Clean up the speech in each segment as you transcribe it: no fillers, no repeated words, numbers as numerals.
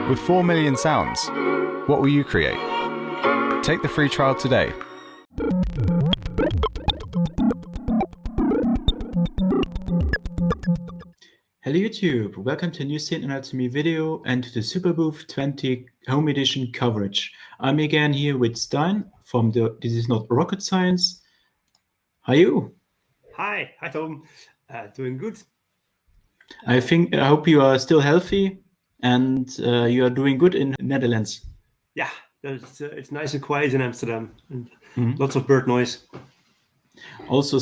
With 4 million sounds, what will you create? Take the free trial today. Hello YouTube, welcome to a new Synth Anatomy video and to the Superbooth 20 Home Edition coverage. I'm again here with Stijn from the This Is Not Rocket Science. How are you? Hi Tom. Doing good. I hope you are still healthy and you are doing good in Netherlands. Yeah, it's nice and quiet in Amsterdam and lots of bird noise. Also,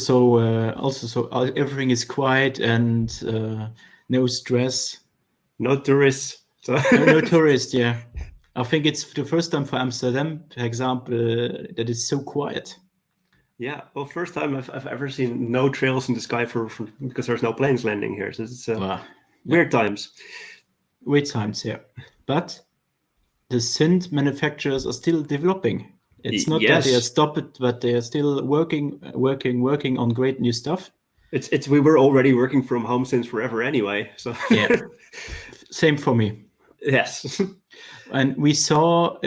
everything is quiet and no stress. No tourists. So. No tourists, yeah. I think it's the first time for Amsterdam, for example, that it's so quiet. Yeah, well, first time I've ever seen no trails in the sky because there's no planes landing here. So it's weird times. Weird times, yeah. But the synth manufacturers are still developing. It's not that they are stopped, but they are still working on great new stuff. We were already working from home since forever anyway. So yeah, same for me. Yes. And we saw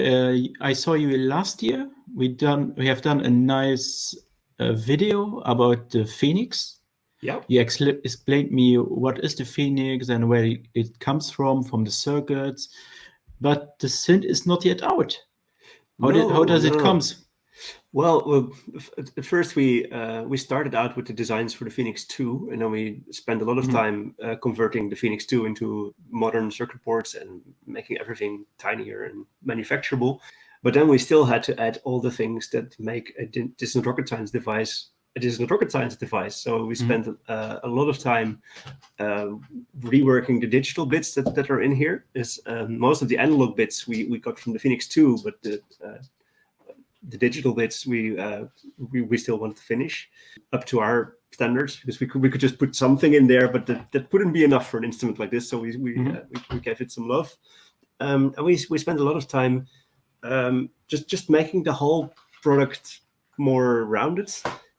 I saw you last year. We have done a nice video about the Fenix. Yeah. You explained me what is the Fenix and where it comes from the circuits, but the synth is not yet out. How does it come? Well, at first we started out with the designs for the Fenix 2, and then we spent a lot of time converting the Fenix 2 into modern circuit boards and making everything tinier and manufacturable. But then we still had to add all the things that make This Is Not Rocket Science device a This Is Not Rocket Science device. So we spent a lot of time reworking the digital bits that are in here. Most of the analog bits we got from the Fenix 2, but the digital bits we still wanted to finish up to our standards, because we could just put something in there, but that wouldn't be enough for an instrument like this. So we gave it some love, and we spent a lot of time just making the whole product more rounded.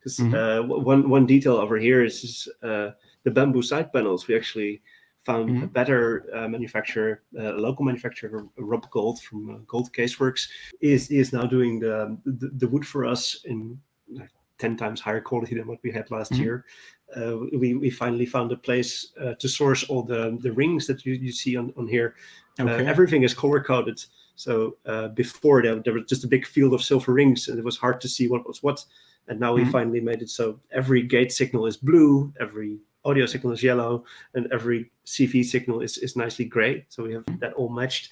Because one detail over here is the bamboo side panels. We actually found a better manufacturer, a local manufacturer, Rob Gold from Gold Caseworks, is now doing the wood for us in 10 times higher quality than what we had last year. We finally found a place to source all the rings that you see on here. Okay. Everything is color coded. So before there was just a big field of silver rings, and it was hard to see what was what. And now we finally made it so every gate signal is blue, every audio signal is yellow, and every CV signal is nicely gray. So we have that all matched.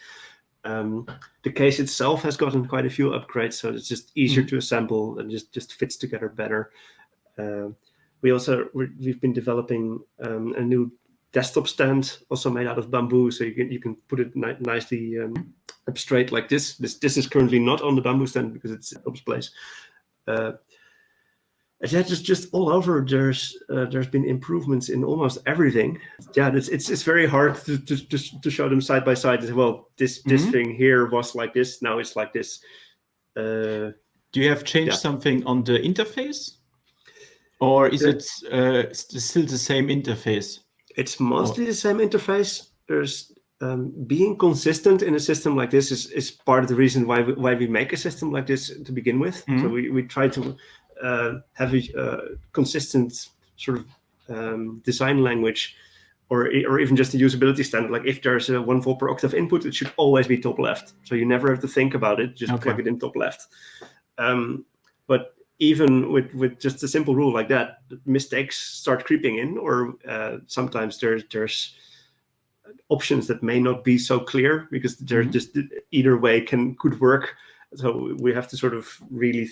The case itself has gotten quite a few upgrades, so it's just easier to assemble and just fits together better. We've been developing a new desktop stand, also made out of bamboo, so you can put it nicely up straight like this. This is currently not on the bamboo stand because it's in Rob's place. Yeah, just all over. There's been improvements in almost everything. Yeah, it's very hard to show them side by side. As well, this thing here was like this. Now it's like this. Do you have changed something on the interface, or is it still the same interface? It's mostly the same interface. There's being consistent in a system like this is part of the reason why we make a system like this to begin with. So we try to have a consistent sort of design language, or even just a usability standard. Like if there's a 1 volt per octave input, it should always be top left. So you never have to think about it, just plug it in top left. But even with just a simple rule like that, mistakes start creeping in, or sometimes there's options that may not be so clear because they're just either way could work. So we have to sort of really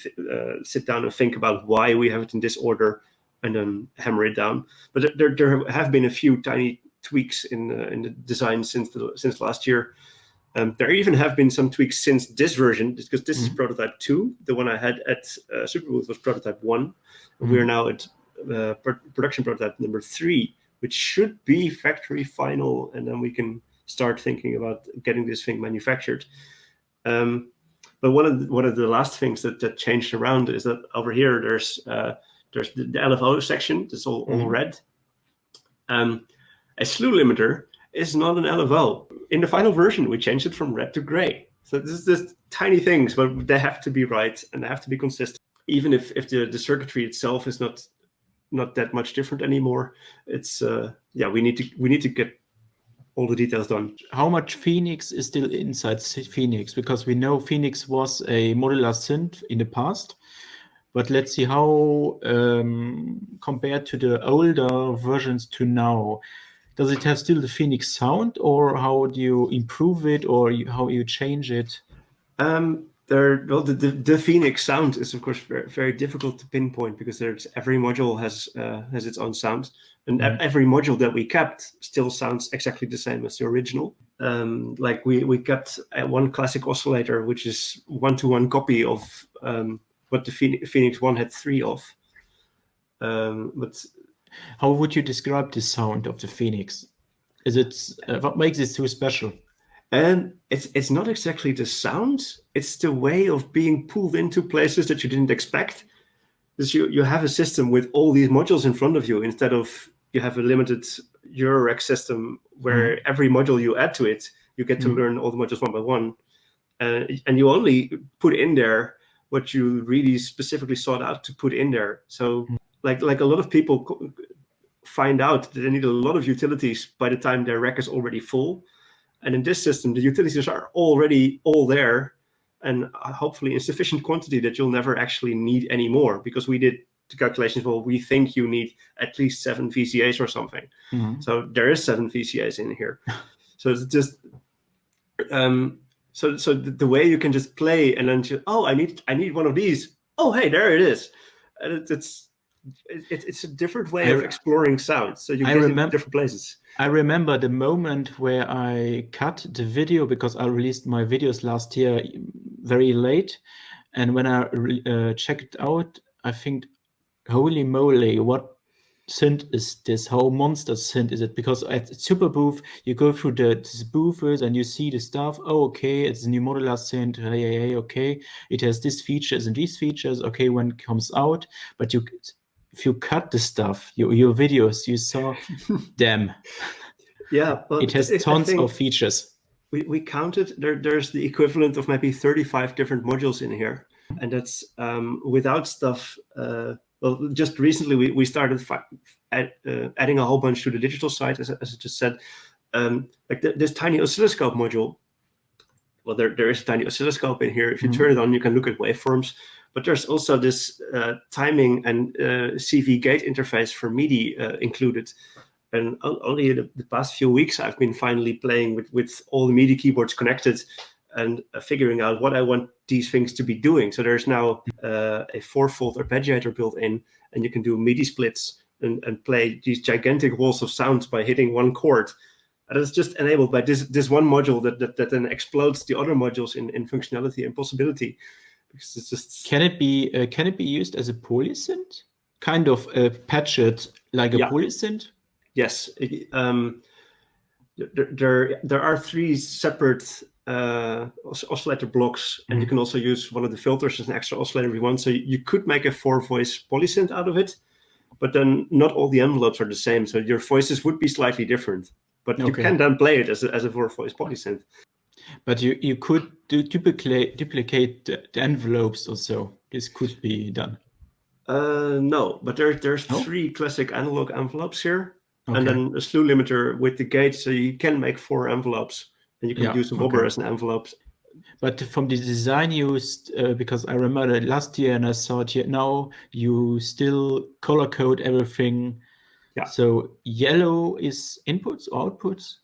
sit down and think about why we have it in this order, and then hammer it down. But there have been a few tiny tweaks in the design since last year. There even have been some tweaks since this version, because this is prototype 2. The one I had at Superbooth was prototype 1. We are now at production prototype number 3, which should be factory final, and then we can start thinking about getting this thing manufactured. But one of the last things that changed around is that over here there's the LFO section. It's all red. A slew limiter is not an LFO. in the final version, we changed it from red to gray. So this is just tiny things, but they have to be right and they have to be consistent. Even if the circuitry itself is not that much different anymore, it's we need to get all the details done. How much Fenix is still inside Fenix? Because we know Fenix was a modular synth in the past, but let's see how compared to the older versions to now. Does it have still the Fenix sound, or how do you improve it, or how you change it? The Fenix sound is of course very, very difficult to pinpoint because every module has its own sound, and every module that we kept still sounds exactly the same as the original. Like we kept one classic oscillator, which is 1-to-1 copy of what the Fenix 1 had 3 of. But how would you describe the sound of the Fenix? Is it what makes it so special? And it's not exactly the sound, it's the way of being pulled into places that you didn't expect. Because you have a system with all these modules in front of you, instead of you have a limited eurorack system where every module you add to it, you get to learn all the modules one by one. And you only put in there what you really specifically sought out to put in there. So like a lot of people find out that they need a lot of utilities by the time their rack is already full. And in this system, the utilities are already all there, and hopefully in sufficient quantity that you'll never actually need any more, because we did the calculations, well, we think you need at least 7 VCAs or something. So there is 7 VCAs in here. So it's just, so the way you can just play and then I need one of these. Oh, hey, there it is. And it's a different way of exploring sound. So you get in different places. I remember the moment where I cut the video, because I released my videos last year very late. And when I checked it out, I think, holy moly, what synth is this? How monster synth is it? Because at Superbooth, you go through the spoofers and you see the stuff. Oh, okay, it's a new modular synth. Hey, okay, it has these features and these features. Okay, when it comes out, but if you cut the stuff, your videos, you saw them. Yeah, well, it has tons of features. We counted, there's the equivalent of maybe 35 different modules in here. And that's without stuff. Well, just recently we started adding a whole bunch to the digital side, as I just said. Like this tiny oscilloscope module. Well, there is a tiny oscilloscope in here. If you turn it on, you can look at waveforms. But there's also this timing and CV gate interface for MIDI included. And only the past few weeks, I've been finally playing with all the MIDI keyboards connected and figuring out what I want these things to be doing. So there's now a 4-fold arpeggiator built in, and you can do MIDI splits and play these gigantic walls of sounds by hitting one chord. And it's just enabled by this one module that then explodes the other modules in functionality and possibility. Because it's just can it be used as a polysynth? Kind of patched like a polysynth? Yes. There are 3 separate oscillator blocks, and you can also use one of the filters as an extra oscillator if you want. So you could make a 4-voice polysynth out of it, but then not all the envelopes are the same. So your voices would be slightly different, but you can then play it as a 4-voice polysynth. But you could duplicate the envelopes also. This could be done. No, but there's 3 classic analog envelopes here. And then a slew limiter with the gate, so you can make 4 envelopes, and you can use a wobber as an envelope. But from the design used, because I remember last year and I saw it here, now you still color code everything. Yeah. So yellow is inputs or outputs?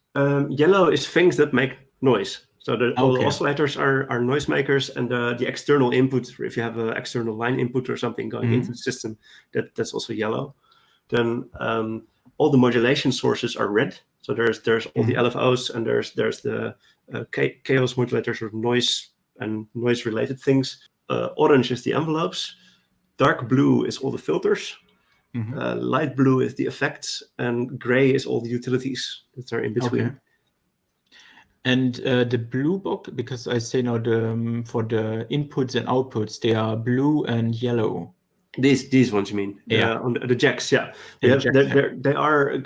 Yellow is things that make noise. So all the oscillators are noisemakers, and the external input, if you have an external line input or something going into the system, that's also yellow. Then all the modulation sources are red. So there's all the LFOs, and there's the chaos modulators or noise and noise related things. Orange is the envelopes. Dark blue is all the filters. Light blue is the effects, and gray is all the utilities that are in between. Okay. And the blue box, because I say now for the inputs and outputs, they are blue and yellow. These ones you mean? On the jacks, yeah. They are.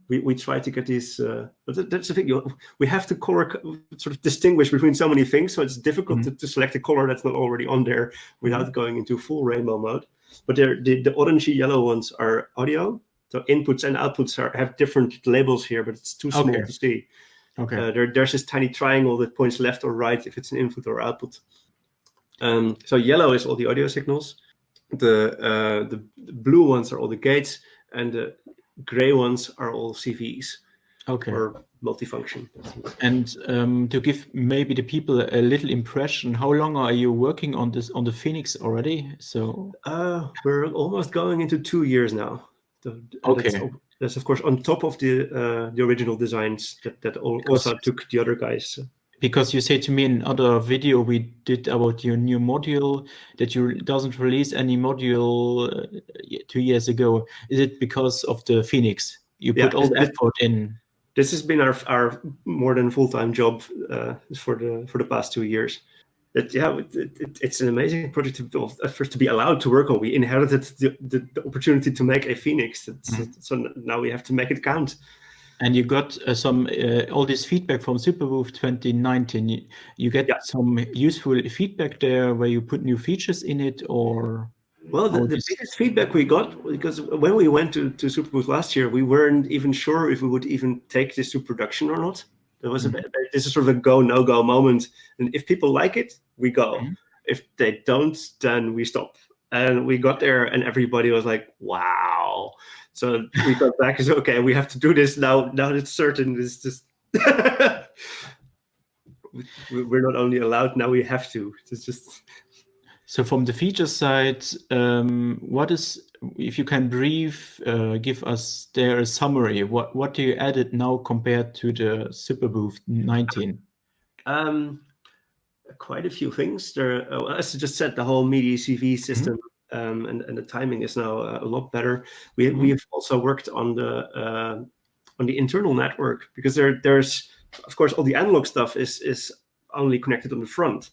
we try to get these. But that's the thing. We have to color sort of distinguish between so many things, so it's difficult to select a color that's not already on there without going into full rainbow mode. But the orangey yellow ones are audio. So inputs and outputs have different labels here, but it's too small to see. Okay. There's this tiny triangle that points left or right if it's an input or output. So yellow is all the audio signals. The blue ones are all the gates, and the gray ones are all CVs. Okay. Or multifunction. And to give maybe the people a little impression, how long are you working on this, on the Fenix already? So we're almost going into 2 years now. Okay. That's of course on top of the original designs that also took the other guys. Because you say to me in other video we did about your new module that you doesn't release any module 2 years ago. Is it because of the Fenix? You put all the effort in. This has been our more than full-time job for the past 2 years. It's an amazing project to be allowed to work on. We inherited the opportunity to make a Fenix, so now we have to make it count. And you got some all this feedback from Superbooth 2019. You get some useful feedback there where you put new features in it, or? Well, the biggest feedback we got, because when we went to Superbooth last year, we weren't even sure if we would even take this to production or not. There was this is sort of a go, no-go moment. And if people like it, we go. If they don't, then we stop. And we got there and everybody was like, wow. So we got back and said, okay, we have to do this now. Now it's certain. It's just we're not only allowed, now we have to. It's just... So from the feature side, what is, if you can give us there a summary, what do you added now compared to the Superbooth 19? Quite a few things. There, as I just said, the whole MIDI CV system and the timing is now a lot better. We've also worked on the internal network, because there's of course all the analog stuff is only connected on the front.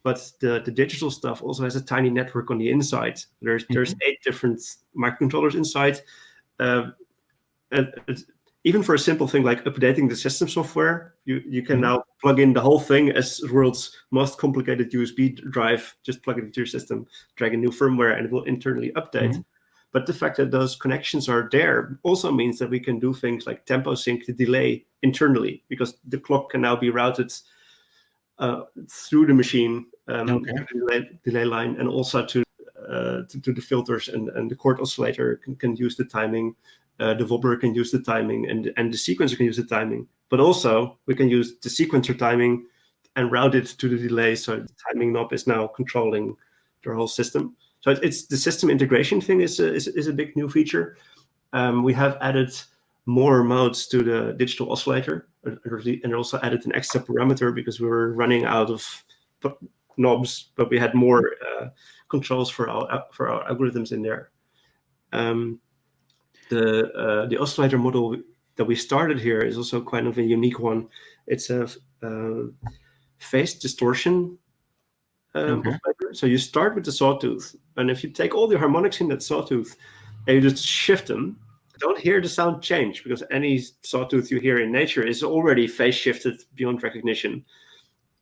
But the digital stuff also has a tiny network on the inside. There's 8 different microcontrollers inside. Even for a simple thing like updating the system software, you can now plug in the whole thing as the world's most complicated USB drive. Just plug it into your system, drag a new firmware, and it will internally update. But the fact that those connections are there also means that we can do things like tempo sync the delay internally, because the clock can now be routed through the machine, delay line, and also to the filters, and the chord oscillator can use the timing, the wobbler can use the timing, and the sequencer can use the timing. But also we can use the sequencer timing and route it to the delay, so the timing knob is now controlling the whole system. So it's the system integration thing is a big new feature. We have added more modes to the digital oscillator, and also added an extra parameter because we were running out of knobs, but we had more controls for our algorithms in there. The oscillator model that we started here is also kind of a unique one. It's a phase distortion oscillator. So you start with the sawtooth, and if you take all the harmonics in that sawtooth and you just shift them, don't hear the sound change, because any sawtooth you hear in nature is already phase shifted beyond recognition.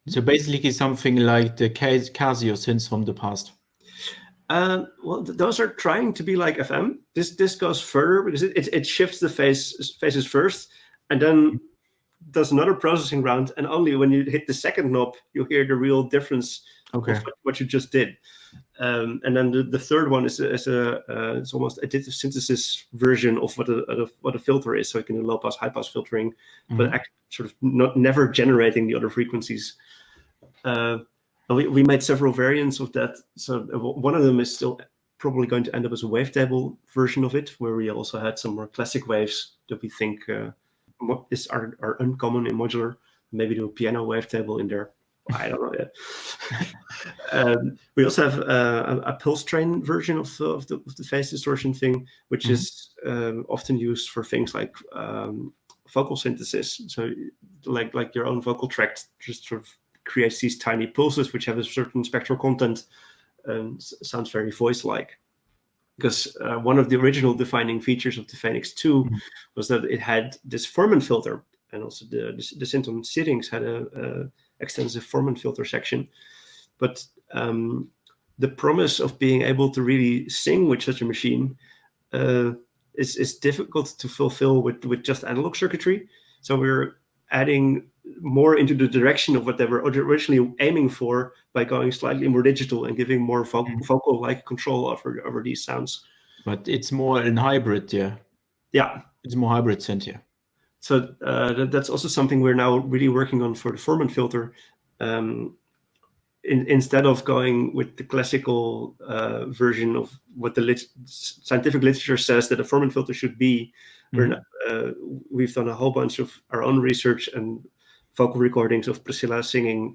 So basically something like the Casio synths from the past. Well, those are trying to be like FM. This goes further, because it shifts the phases first, and then does another processing round, and only when you hit the second knob you hear the real difference of what you just did. And then the third one is it's almost additive synthesis version of what a filter is. So you can do low pass, high pass filtering, but sort of never generating the other frequencies. We made several variants of that. So one of them is still probably going to end up as a wavetable version of it, where we also had some more classic waves that we think are uncommon in modular. Maybe do a piano wavetable in there. I don't know yet. We also have a pulse train version of the phase distortion thing, which is often used for things like vocal synthesis. So like your own vocal tract just sort of creates these tiny pulses which have a certain spectral content and sounds very voice-like. because one of the original defining features of the Fenix 2 was that it had this Furman filter, and also the synth on Syrinx had a extensive Furman filter section. But the promise of being able to really sing with such a machine is difficult to fulfill with just analog circuitry. So we're adding more into the direction of what they were originally aiming for by going slightly more digital and giving more vocal-like control over these sounds. But it's more in hybrid, yeah. Yeah. It's more hybrid synth, yeah. So that's also something we're now really working on for the Furman filter. Instead of going with the classical version of what the scientific literature says that a Furman filter should be, we've done a whole bunch of our own research and vocal recordings of Priscilla singing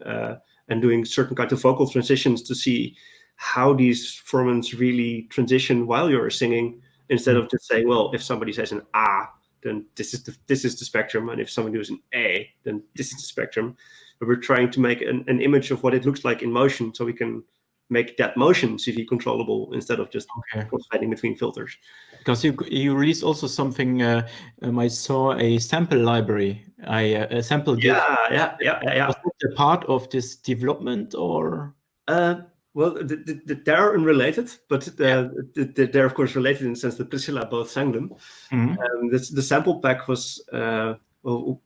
and doing certain kinds of vocal transitions to see how these Furmans really transition while you're singing, instead of just saying, well, if somebody says an ah, then this is the spectrum, and if somebody does an a, then this is the spectrum. But we're trying to make an image of what it looks like in motion, so we can make that motion CV controllable instead of just crossfading between filters. Because you released also something. I saw a sample library, a sample GIF. Yeah. Was that a part of this development, or? Well, they're unrelated, but they're of course related in the sense that Priscilla both sang them. The sample pack was well,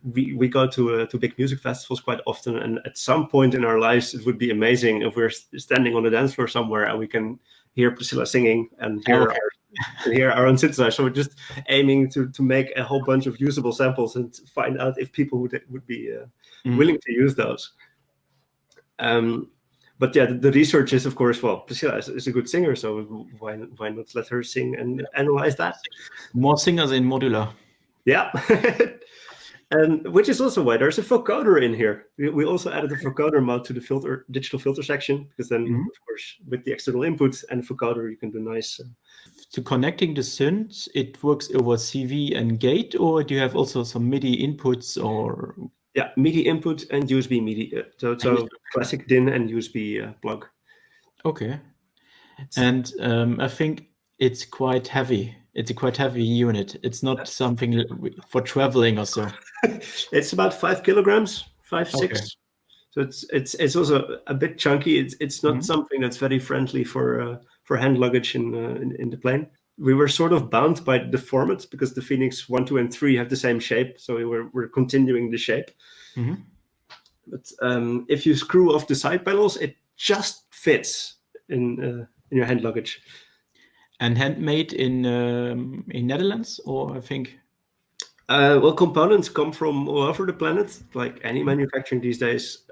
we go to big music festivals quite often, and at some point in our lives, it would be amazing if we're standing on the dance floor somewhere and we can hear Priscilla singing and hear our own synthesizer. So we're just aiming to make a whole bunch of usable samples and find out if people would be willing to use those. But yeah, the research is, of course, well, Priscilla is a good singer, so why not let her sing and analyze that? More singers in Modular. Yeah. And which is also why there's a vocoder in here. We also added a vocoder mode to the digital filter section, because then, of course, with the external input and vocoder, you can do nice. To connecting the synths, it works over CV and gate, or do you have also some MIDI inputs, or? Yeah, MIDI input and USB MIDI. So classic DIN and USB plug. Okay. And I think it's quite heavy. It's a quite heavy unit. It's not something for traveling or so. It's about 5 kilograms, 5, 6. So it's also a bit chunky. It's not something that's very friendly for hand luggage in the plane. We were sort of bound by the format because the Fenix 1, 2, and 3 have the same shape, so we're continuing the shape. But if you screw off the side panels, it just fits in your hand luggage. And handmade in Netherlands, or I think? Well, components come from all over the planet, like any manufacturing these days.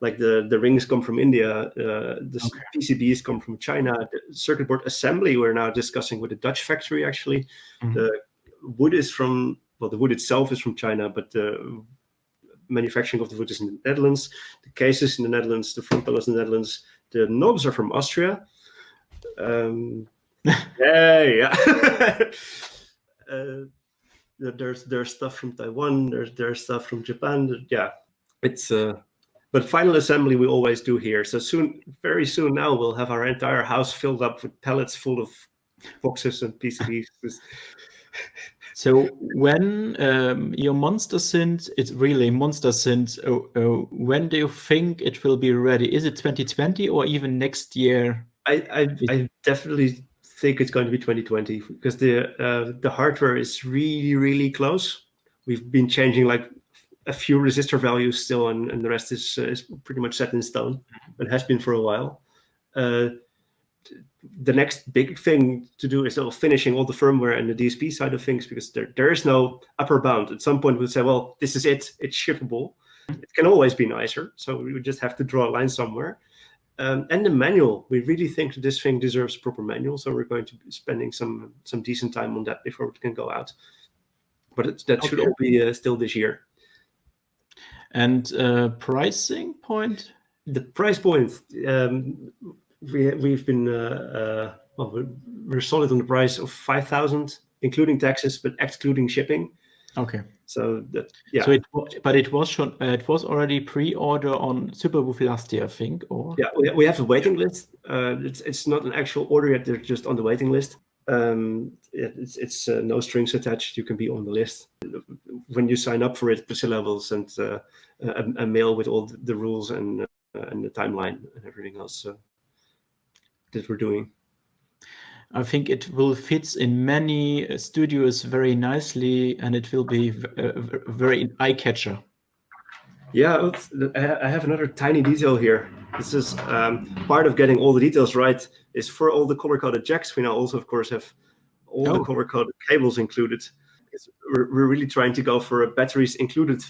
Like the rings come from India, the PCBs come from China. The circuit board assembly we're now discussing with a Dutch factory, actually. The wood is from, well, the wood itself is from China, but the manufacturing of the wood is in the Netherlands. The cases in the Netherlands, the front panels in the Netherlands. The knobs are from Austria. There's stuff from Taiwan. There's stuff from Japan. Yeah, it's but final assembly we always do here. So very soon now, we'll have our entire house filled up with pallets full of boxes and PCBs. So when your monster synth, it's really monster synth. When do you think it will be ready? Is it 2020 or even next year? I definitely think it's going to be 2020 because the hardware is really, really close. We've been changing like a few resistor values still, and the rest is pretty much set in stone. It has been for a while. The next big thing to do is finishing all the firmware and the DSP side of things, because there is no upper bound. At some point we'll say, well, this is it. It's shippable. It can always be nicer. So we would just have to draw a line somewhere. And the manual, we really think that this thing deserves a proper manual. So we're going to be spending some decent time on that before it can go out. But that should all be still this year. And pricing point? The price point, we've been, we're solid on the price of 5,000, including taxes, but excluding shipping. Okay. So that, yeah. So it was already pre-order on Superbooth last year, I think, or Yeah, we have a waiting list. It's not an actual order yet; they're just on the waiting list. It's no strings attached. You can be on the list. When you sign up for it, Priscilla will send a mail with all the rules and the timeline and everything else that we're doing. I think it will fit in many studios very nicely, and it will be a very eye-catcher. Yeah, I have another tiny detail here. This is part of getting all the details right. Is for all the color-coded jacks, we now also, of course, have all the color-coded cables included. We're really trying to go for a batteries included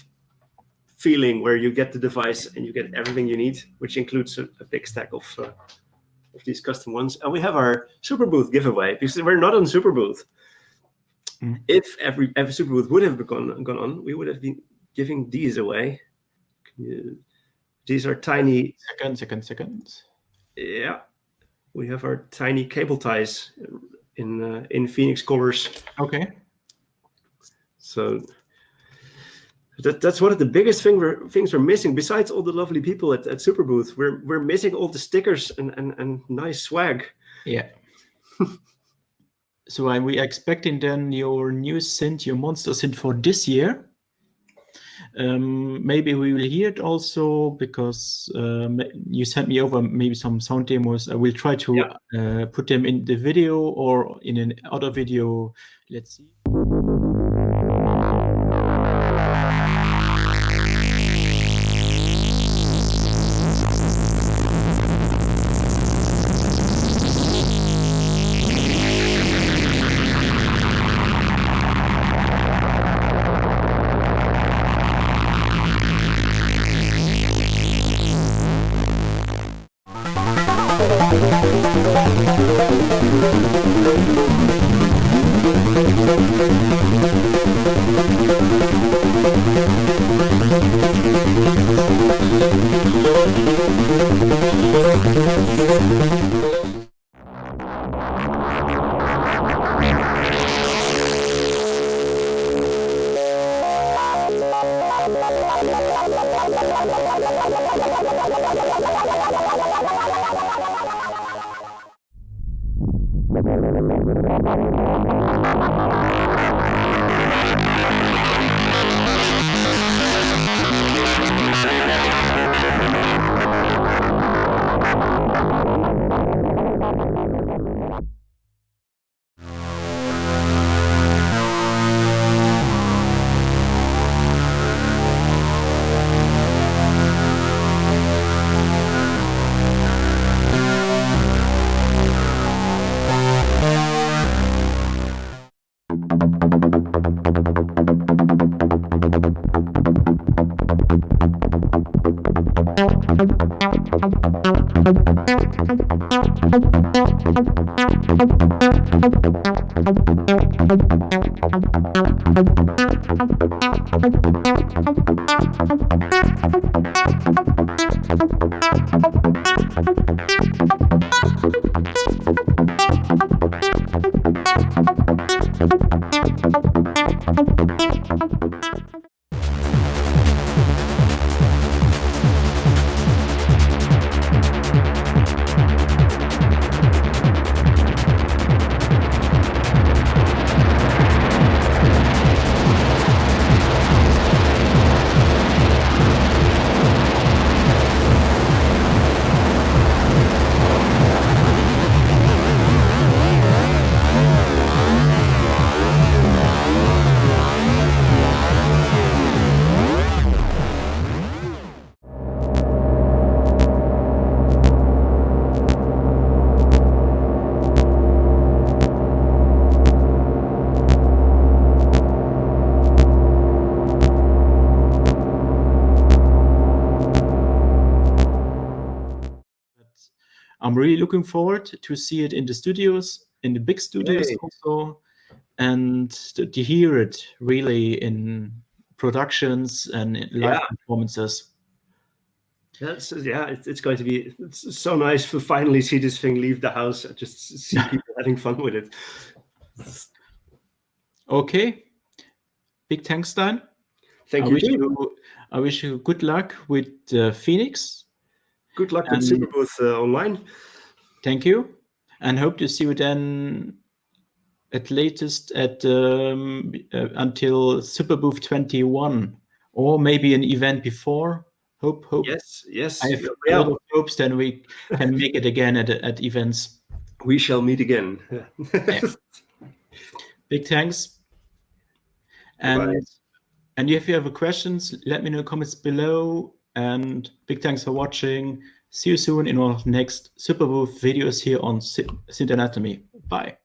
feeling, where you get the device and you get everything you need, which includes a big stack of these custom ones. And we have our Superbooth giveaway, because we're not on Superbooth. If every Superbooth would have gone on, we would have been giving these away. These are tiny. Second. Yeah, we have our tiny cable ties in Phoenix colors. Okay. So that's one of the biggest things we're missing. Besides all the lovely people at Superbooth, we're missing all the stickers and nice swag. Yeah. So are we expecting then your new synth, your monster synth for this year? Maybe we will hear it also, because you sent me over maybe some sound demos. I will try to put them in the video or in an other video. Let's see. I'm really looking forward to see it in the studios, in the big studios also, and to hear it really in productions and in live performances. It's going to be so nice to finally see this thing leave the house and just see people having fun with it. Okay. Big thanks, Stijn. Thank I you wish too. I wish you good luck with Phoenix. Good luck with And Superbooth online. thank you, and hope to see you then at latest at until Superbooth 21, or maybe an event before. Hope. Yes. I have a lot of hopes. Then we can make it again at events. We shall meet again. Yeah. Big thanks. Bye. And if you have questions, let me know in the comments below. And big thanks for watching. See you soon in our next Superbooth videos here on Synth Anatomy. Bye.